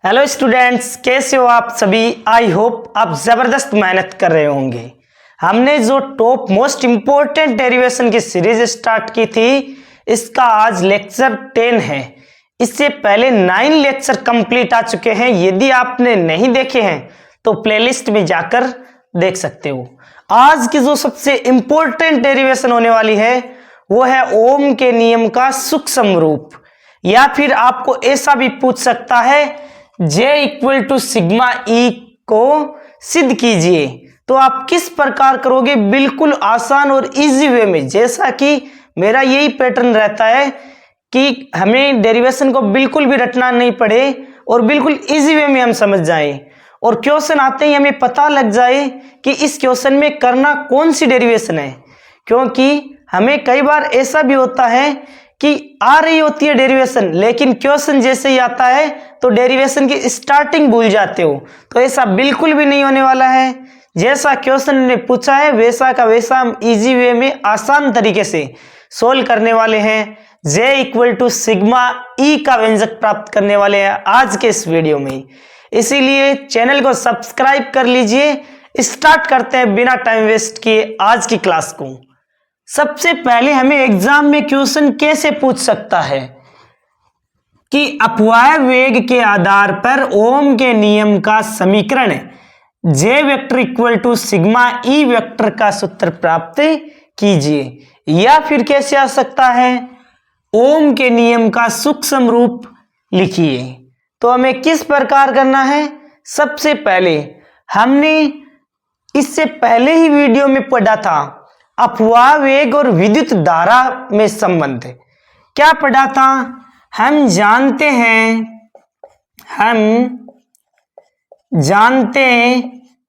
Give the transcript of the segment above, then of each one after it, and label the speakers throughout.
Speaker 1: Hello students, कैसे हो आप सभी। आई होप आप ज़बरदस्त मेहनत कर रहे होंगे। हमने जो टॉप मोस्ट इम्पोर्टेंट डेरिवेशन की सीरीज स्टार्ट की थी, इसका आज लेक्चर 10 है। इससे पहले 9 लेक्चर कंप्लीट आ चुके हैं। यदि आपने नहीं देखे हैं तो प्लेलिस्ट में जाकर देख सकते हो। आज की जो सबसे इम्पोर्टेंट डेरिवेशन होने वाली है वो है ओम के नियम का सूक्ष्म रूप, या फिर आपको ऐसा भी पूछ सकता है J equal to sigma E को सिद्ध कीजिए। तो आप किस प्रकार करोगे? बिल्कुल आसान और इजी वे में। जैसा कि मेरा यही पैटर्न रहता है कि हमें डेरिवेशन को बिल्कुल भी रटना नहीं पड़े और बिल्कुल इजी वे में हम समझ जाएं, और क्वेश्चन आते ही हमें पता लग जाए कि इस क्वेश्चन में करना कौन सी डेरिवेशन है। क्योंकि हमें कई बार ऐसा भी होता है कि आ रही होती है डेरिवेशन, लेकिन क्वेश्चन जैसे ही आता है तो डेरिवेशन की स्टार्टिंग भूल जाते हो। तो ऐसा बिल्कुल भी नहीं होने वाला है। जैसा क्वेश्चन ने पूछा है वैसा का वैसा हम इजी वे में आसान तरीके से सोल्व करने वाले हैं। J equal to sigma E का व्यंजक प्राप्त करने वाले हैं आज के इस वीडियो में। इसीलिए चैनल को सब्सक्राइब कर लीजिए। स्टार्ट करते हैं बिना टाइम वेस्ट किए आज की क्लास को। सबसे पहले हमें एग्जाम में क्वेश्चन कैसे पूछ सकता है कि अपवाय वेग के आधार पर ओम के नियम का समीकरण J vector equal to sigma E vector का सूत्र प्राप्त कीजिए। या फिर कैसे आ सकता है, ओम के नियम का सूक्ष्म रूप लिखिए। तो हमें किस प्रकार करना है? सबसे पहले हमने इससे पहले ही वीडियो में पढ़ा था अपवाह वेग और विद्युत धारा में संबंध। क्या पढ़ा था? हम जानते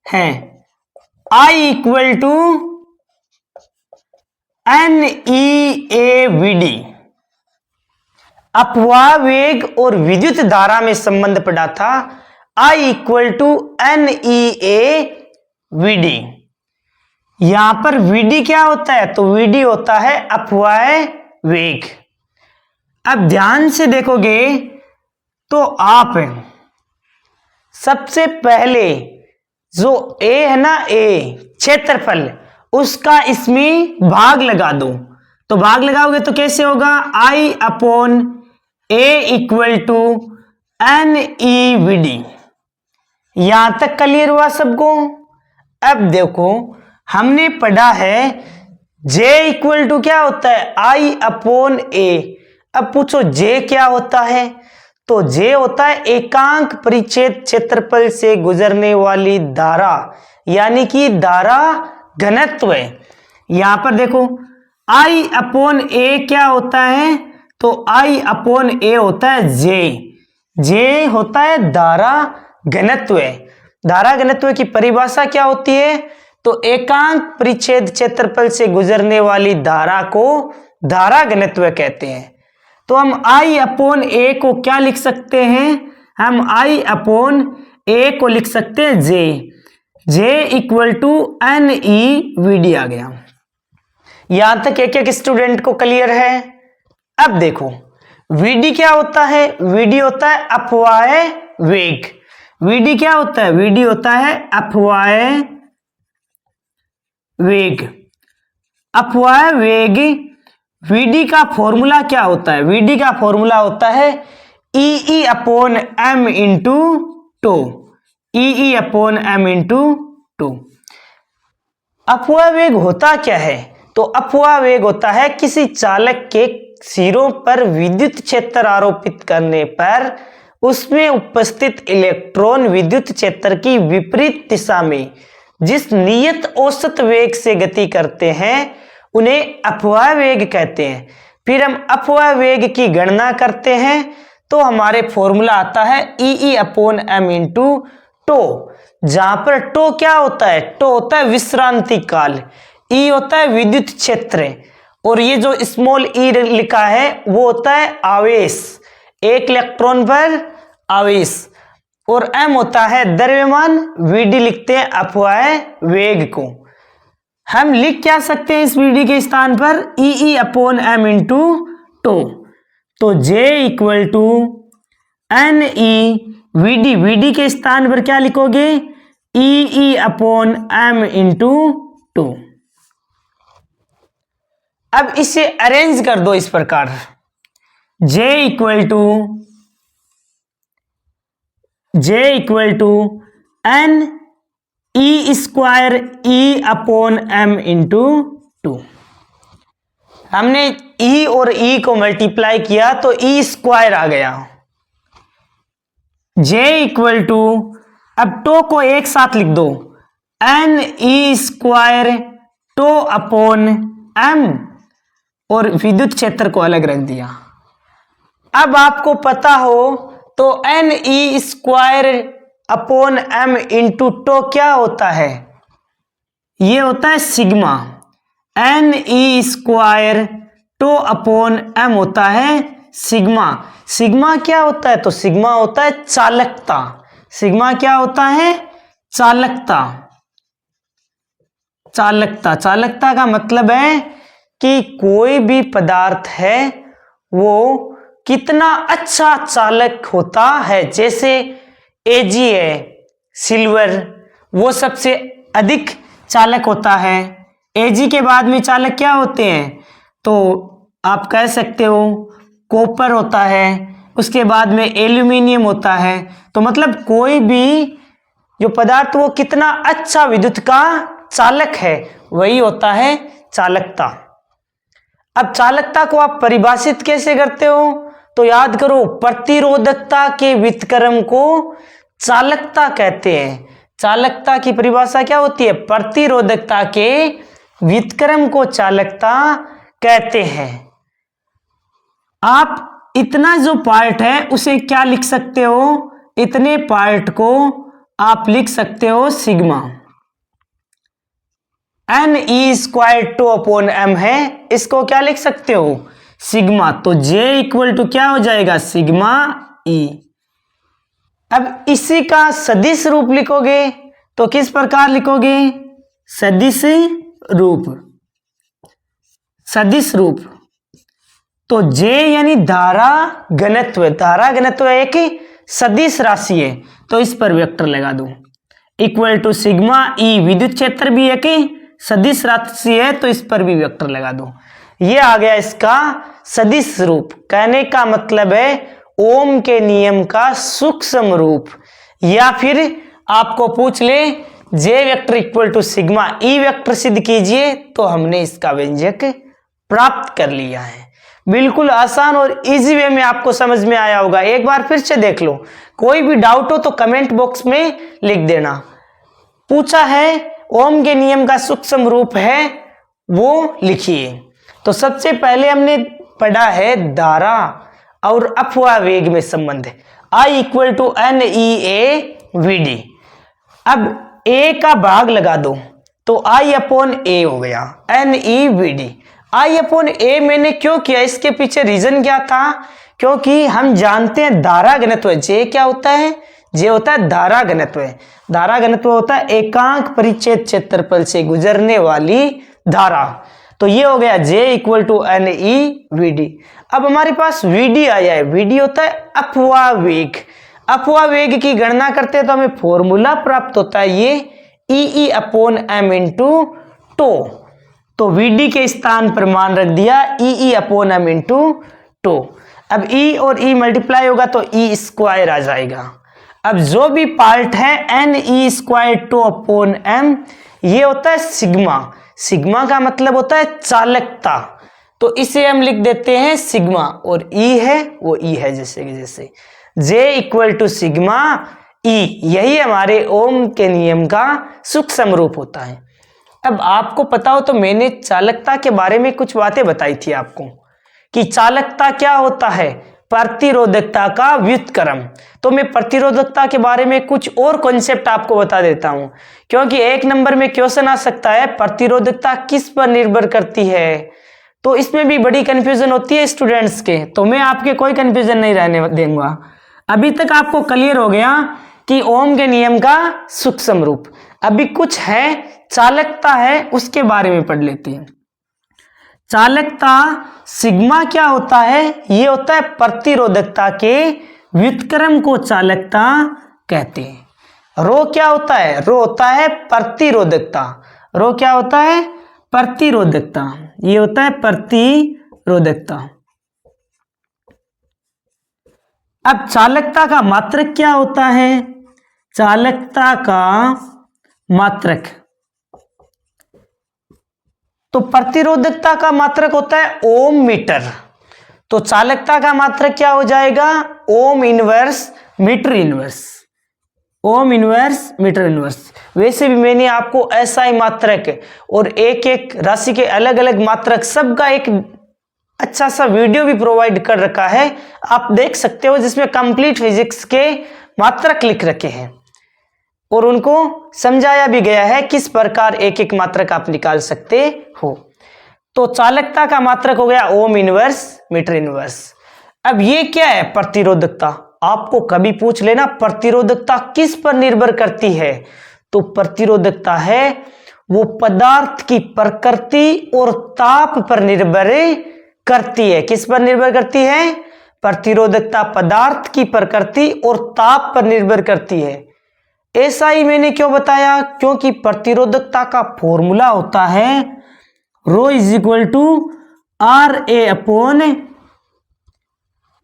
Speaker 1: हैं I equal to N E A V D. अपवाह वेग और विद्युत धारा में संबंध पढ़ा था I equal to N E A V D. यहां पर वीडी क्या होता है? तो वीडी होता है अपवाह वेग। अब ध्यान से देखोगे तो आप सबसे पहले जो ए है ना, ए क्षेत्रफल, उसका इसमें भाग लगा दो। तो भाग लगाओगे तो कैसे होगा? I upon A equal to N E V D. यहां तक क्लियर हुआ सबको? अब देखो हमने पढ़ा है J इक्वल टू क्या होता है? I अपॉन ए। अब पूछो J क्या होता है? तो J होता है एकांक परिच्छेद क्षेत्रफल से गुजरने वाली धारा, यानी कि धारा घनत्व है। यहां पर देखो I अपॉन ए क्या होता है? तो I अपॉन ए होता है J होता है धारा घनत्व। धारा घनत्व की परिभाषा क्या होती है? तो एकांक परिच्छेद क्षेत्रफल से गुजरने वाली धारा को धारा घनत्व कहते हैं। तो हम I अपॉन ए को क्या लिख सकते हैं? हम I अपॉन ए को लिख सकते हैं J equal to N E V d आ गया। यहां तक एक एक स्टूडेंट को क्लियर है? अब देखो वीडी क्या होता है? वीडी होता है अपवाह वेग। वीडी क्या होता है? वीडी होता है अपवाह वेग। अपवाह वेग वीडी का फॉर्मूला क्या होता है? वीडी का फॉर्मूला होता है E upon M into tau. E upon M into tau. अपवाह वेग होता क्या है? तो अपवाह वेग होता है किसी चालक के सिरों पर विद्युत क्षेत्र आरोपित करने पर उसमें उपस्थित इलेक्ट्रॉन विद्युत क्षेत्र की विपरीत दिशा में जिस नियत औसत वेग से गति करते हैं उन्हें अपवाह वेग कहते हैं। फिर हम अपवाह वेग की गणना करते हैं तो हमारे फॉर्मूला आता है E upon M into tau, जहां पर टो क्या होता है? टो होता है विश्रांति काल, ई होता है विद्युत क्षेत्र, और ये जो स्मॉल ई लिखा है वो होता है आवेश, एक इलेक्ट्रॉन पर आवेश, और एम होता है द्रव्यमान। वीडी लिखते हैं अपवाह वेग को। हम लिख क्या सकते हैं इस वीडी के स्थान पर? E upon M into tau. तो J equal to N E VD, VD के स्थान पर क्या लिखोगे, ई अपॉन एम इंटू 2। अब इसे अरेंज कर दो इस प्रकार, J equal to N E square E upon M into 2। हमने ई और ई को मल्टीप्लाई किया तो ई स्क्वायर आ गया। J इक्वल टू, अब टो को एक साथ लिख दो, N E square tau upon M, और विद्युत क्षेत्र को अलग रख दिया। अब आपको पता हो तो N E square upon M into tau क्या होता है, ये होता है sigma. N E square tau upon M होता है सिग्मा। सिग्मा क्या होता है, तो सिग्मा होता है चालकता। सिग्मा क्या होता है, चालकता। चालकता, चालकता का मतलब है कि कोई भी पदार्थ है वो कितना अच्छा चालक होता है। जैसे एजी है, सिल्वर, वो सबसे अधिक चालक होता है। एजी के बाद में चालक क्या होते हैं, तो आप कह सकते हो कॉपर होता है, उसके बाद में एल्यूमिनियम होता है। तो मतलब कोई भी जो पदार्थ वो कितना अच्छा विद्युत का चालक है, वही होता है चालकता। अब चालकता को आप परिभाषित कैसे करते हो, तो याद करो, प्रतिरोधकता के व्युत्क्रम को चालकता कहते हैं। चालकता की परिभाषा क्या होती है, प्रतिरोधकता के व्युत्क्रम को चालकता कहते हैं। आप इतना जो पार्ट है उसे क्या लिख सकते हो, इतने पार्ट को आप लिख सकते हो sigma. N E square tau upon M है, इसको क्या लिख सकते हो, सिग्मा। तो J इक्वल टू क्या हो जाएगा, सिग्मा ई। अब इसी का सदिश रूप लिखोगे तो किस प्रकार लिखोगे, सदिश रूप। सदिश रूप तो J यानी धारा घनत्व। धारा घनत्व एक सदिश राशि है, तो इस पर वेक्टर लगा दो। इक्वल टू सिग्मा ई, विद्युत क्षेत्र भी एक सदिश राशि है, तो इस पर भी वेक्टर लगा दो। ये आ गया इसका सदिश रूप। कहने का मतलब है ओम के नियम का सूक्ष्म रूप। या फिर आपको पूछ ले J vector equal to sigma E vector सिद्ध कीजिए, तो हमने इसका व्यंजक प्राप्त कर लिया है। बिल्कुल आसान और इजी वे में आपको समझ में आया होगा। एक बार फिर से देख लो, कोई भी डाउट हो तो कमेंट बॉक्स में लिख देना। पूछा है ओम के नियम का सूक्ष्म रूप है, वो लिखिए। तो सबसे पहले हमने पढ़ा है धारा और अपवाह वेग में संबंध, I equal to N E A V D. अब ए का भाग लगा दो तो I अपॉन ए हो गया, n E V d. I upon A मैंने क्यों किया, इसके पीछे रीजन क्या था, क्योंकि हम जानते हैं धारा घनत्व J क्या होता है, J होता है धारा घनत्व। धारा घनत्व होता है एकांक परिच्छेद क्षेत्रफल से गुजरने वाली धारा। तो ये हो गया J equal to N E V D. अब हमारे पास वीडी आया है, वीडी होता है अपवाह वेग। अपवाह वेग की गणना करते हैं तो हमें फॉर्मूला प्राप्त होता है ये E upon M into tau. तो वीडी के स्थान पर मान रख दिया E upon M into tau. अब ई और ई मल्टीप्लाई होगा तो ई स्क्वायर आ जाएगा। अब जो भी पार्ट है N E square tau upon M, ये होता है सिग्मा। सिग्मा का मतलब होता है चालकता, तो इसे हम लिख देते हैं सिग्मा। और ई है वो ई है जैसे कि जैसे। J equal to sigma E, यही हमारे ओम के नियम का सूक्ष्म रूप होता है। अब आपको पता हो तो मैंने चालकता के बारे में कुछ बातें बताई थी आपको कि चालकता क्या होता है, प्रतिरोधकता का व्युत्क्रम। तो मैं प्रतिरोधकता के बारे में कुछ और कॉन्सेप्ट आपको बता देता हूं, क्योंकि एक नंबर में क्वेश्चन आ सकता है प्रतिरोधकता किस पर निर्भर करती है, तो इसमें भी बड़ी कंफ्यूजन होती है स्टूडेंट्स के। तो मैं आपके कोई कंफ्यूजन नहीं रहने दूंगा। अभी तक आपको क्लियर हो गया कि ओम के नियम का सूक्ष्म रूप। अभी कुछ है चालकता है, उसके बारे में पढ़ लेते हैं। चालकता सिग्मा क्या होता है, ये होता है प्रतिरोधकता के व्युत्क्रम को चालकता कहते हैं। रो क्या होता है? रो होता है प्रतिरोधकता। रो क्या होता है? प्रतिरोधकता। ये होता है प्रतिरोधकता। अब चालकता का मात्रक क्या होता है? चालकता का मात्रक, तो प्रतिरोधकता का मात्रक होता है ओम मीटर। तो चालकता का मात्रक क्या हो जाएगा? Ohm inverse metre inverse. Ohm inverse metre inverse. वैसे भी मैंने आपको एसआई मात्रक और एक एक राशि के अलग अलग मात्रक सबका एक अच्छा सा वीडियो भी प्रोवाइड कर रखा है, आप देख सकते हो, जिसमें कंप्लीट फिजिक्स के मात्रक लिख रखे हैं और उनको समझाया भी गया है किस प्रकार एक एक मात्रक आप निकाल सकते हो। तो चालकता का मात्रक हो गया ओम इनवर्स मीटर इनवर्स। अब ये क्या है? प्रतिरोधकता। आपको कभी पूछ लेना प्रतिरोधकता किस पर निर्भर करती है, तो प्रतिरोधकता है वो पदार्थ की प्रकृति और ताप पर निर्भर करती है। किस पर निर्भर करती है? प्रतिरोधकता पदार्थ की प्रकृति और ताप पर निर्भर करती है। ऐसा ही मैंने क्यों बताया? क्योंकि प्रतिरोधकता का फॉर्मूला होता है rho is equal to R A upon,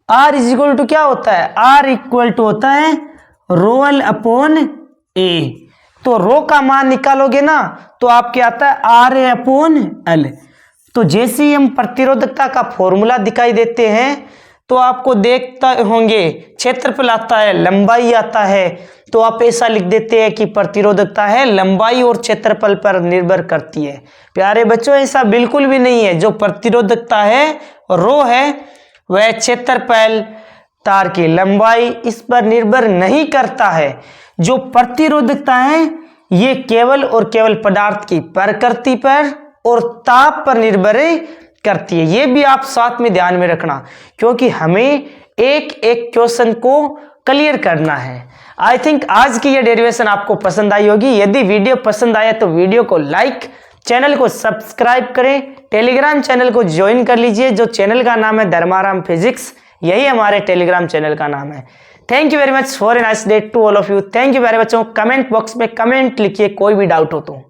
Speaker 1: R is equal to क्या होता है? आर इक्वल टू होता है रो एल अपॉन ए। तो रो का मान निकालोगे ना तो आपके आता है आर ए अपॉन एल। तो जैसे ही हम प्रतिरोधकता का फॉर्मूला दिखाई देते हैं तो आपको देखता होंगे क्षेत्रफल आता है, लंबाई आता है, तो आप ऐसा लिख देते हैं कि प्रतिरोधकता है लंबाई और क्षेत्रफल पर निर्भर करती है। प्यारे बच्चों, ऐसा बिल्कुल भी नहीं है। जो प्रतिरोधकता है रो है वह क्षेत्रफल, तार की लंबाई इस पर निर्भर नहीं करता है। जो प्रतिरोधकता है ये केवल और केवल पदार्थ की प्रकृति पर और ताप पर निर्भर करती है। ये भी आप साथ में ध्यान में रखना, क्योंकि हमें एक एक क्वेश्चन को क्लियर करना है। आई थिंक आज की ये डेरिवेशन आपको पसंद आई होगी। यदि वीडियो पसंद आया तो वीडियो को लाइक, चैनल को सब्सक्राइब करें, टेलीग्राम चैनल को ज्वाइन कर लीजिए जो चैनल का नाम है धर्माराम फिजिक्स। यही हमारे टेलीग्राम चैनल का नाम है। Thank you very much for a nice day to all of you. Thank you very much. Comment box में कमेंट लिखिए कोई भी डाउट हो तो।